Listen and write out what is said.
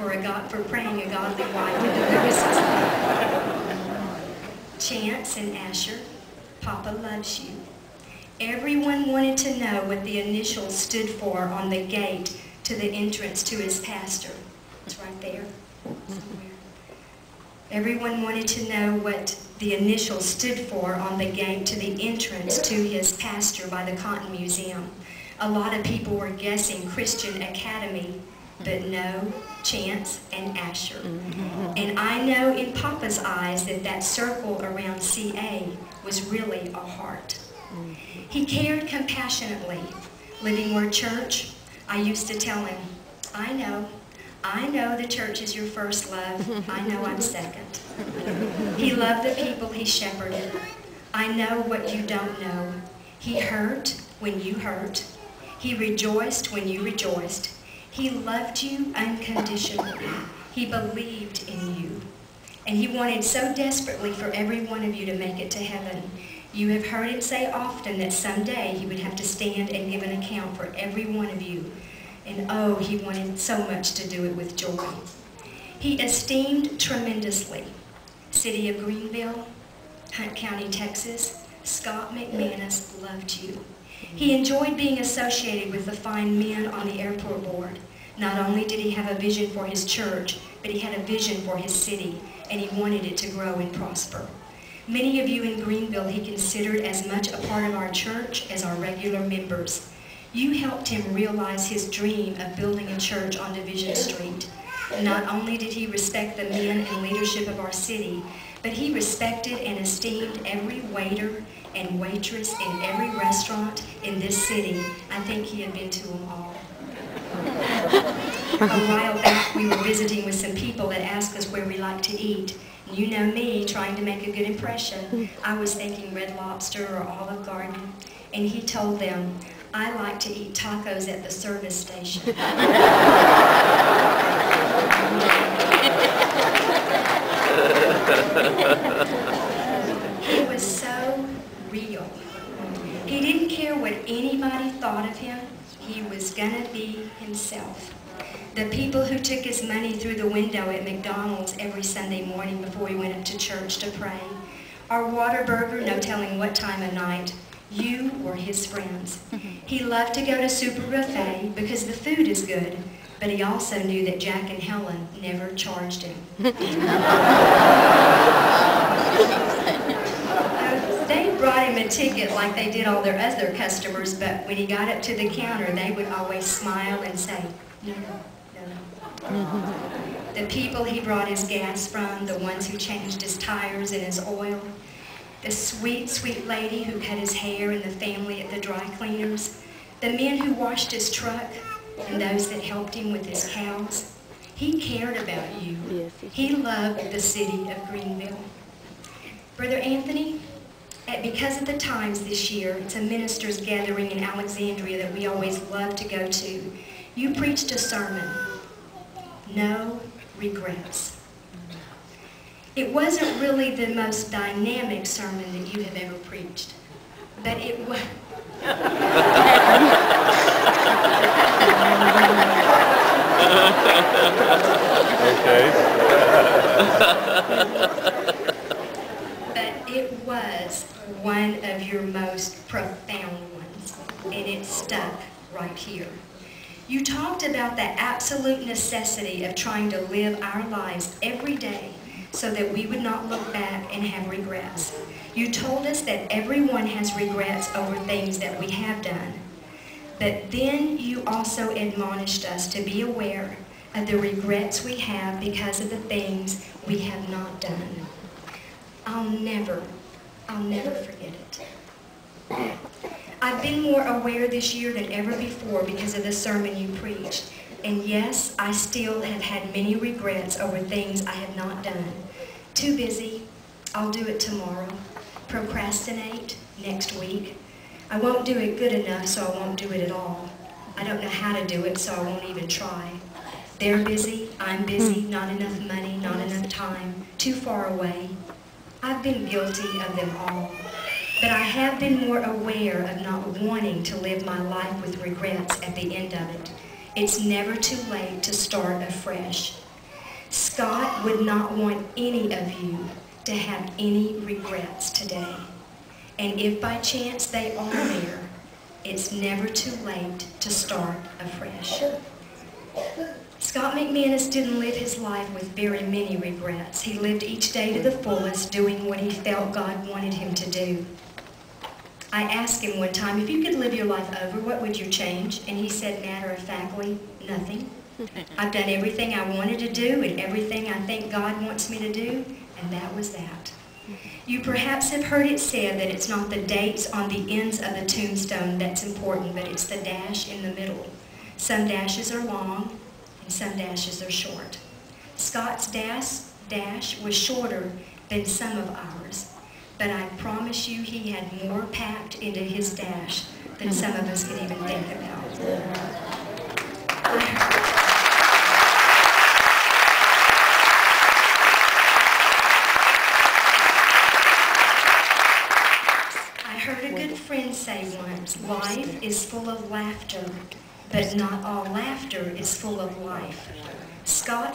for praying a godly wife into the Chance and Asher, Papa loves you. Everyone wanted to know what the initials stood for on the gate to the entrance to his pastor. It's right there somewhere. Everyone wanted to know what the initials stood for on the gate to the entrance to his pastor by the Cotton Museum. A lot of people were guessing Christian Academy, but no, Chance and Asher. And I know in Papa's eyes that that circle around CA was really a heart. He cared compassionately. Living Word Church, I used to tell him, I know the church is your first love. I know I'm second. He loved the people he shepherded. I know what you don't know. He hurt when you hurt. He rejoiced when you rejoiced. He loved you unconditionally. He believed in you. And he wanted so desperately for every one of you to make it to heaven. You have heard him say often that someday he would have to stand and give an account for every one of you. And oh, he wanted so much to do it with joy. He esteemed tremendously City of Greenville, Hunt County, Texas. Scott McManus loved you. He enjoyed being associated with the fine men on the airport board. Not only did he have a vision for his church, but he had a vision for his city, and he wanted it to grow and prosper. Many of you in Greenville he considered as much a part of our church as our regular members. You helped him realize his dream of building a church on Division Street. Not only did he respect the men and leadership of our city, but he respected and esteemed every waiter and waitress in every restaurant in this city. I think he had been to them all. A while back, we were visiting with some people that asked us where we like to eat. You know me, trying to make a good impression. I was thinking Red Lobster or Olive Garden. And he told them, I like to eat tacos at the service station. He was so real. He didn't care what anybody thought of him. He was gonna be himself. The people who took his money through the window at McDonald's every Sunday morning before he went up to church to pray. Our Whataburger, no telling what time of night. You were his friends. He loved to go to Super Buffet because the food is good, but he also knew that Jack and Helen never charged him. They brought him a ticket like they did all their other customers, but when he got up to the counter, they would always smile and say, no, no, no. The people he brought his gas from, the ones who changed his tires and his oil, the sweet, sweet lady who cut his hair and the family at the dry cleaners, the men who washed his truck, and those that helped him with his cows. He cared about you. He loved the city of Greenville. Brother Anthony, because of the times this year, it's a ministers' gathering in Alexandria that we always love to go to. You preached a sermon, No Regrets. It wasn't really the most dynamic sermon that you have ever preached, but it was. Okay. But it was one of your most profound ones, and it stuck right here. You talked about the absolute necessity of trying to live our lives every day so that we would not look back and have regrets. You told us that everyone has regrets over things that we have done. But then you also admonished us to be aware of the regrets we have because of the things we have not done. I'll never forget it. I've been more aware this year than ever before because of the sermon you preached. And yes, I still have had many regrets over things I have not done. Too busy, I'll do it tomorrow. Procrastinate, next week. I won't do it good enough, so I won't do it at all. I don't know how to do it, so I won't even try. They're busy, I'm busy, not enough money, not enough time, too far away. I've been guilty of them all. But I have been more aware of not wanting to live my life with regrets at the end of it. It's never too late to start afresh. Scott would not want any of you to have any regrets today. And if by chance they are there, it's never too late to start afresh. Scott McManus didn't live his life with very many regrets. He lived each day to the fullest, doing what he felt God wanted him to do. I asked him one time, if you could live your life over, what would you change? And he said matter-of-factly, nothing. I've done everything I wanted to do and everything I think God wants me to do, and that was that. You perhaps have heard it said that it's not the dates on the ends of the tombstone that's important, but it's the dash in the middle. Some dashes are long, and some dashes are short. Scott's dash was shorter than some of ours, but I promise you he had more packed into his dash than some of us could even think about. I heard a good friend say once, life is full of laughter, but not all laughter is full of life. Scott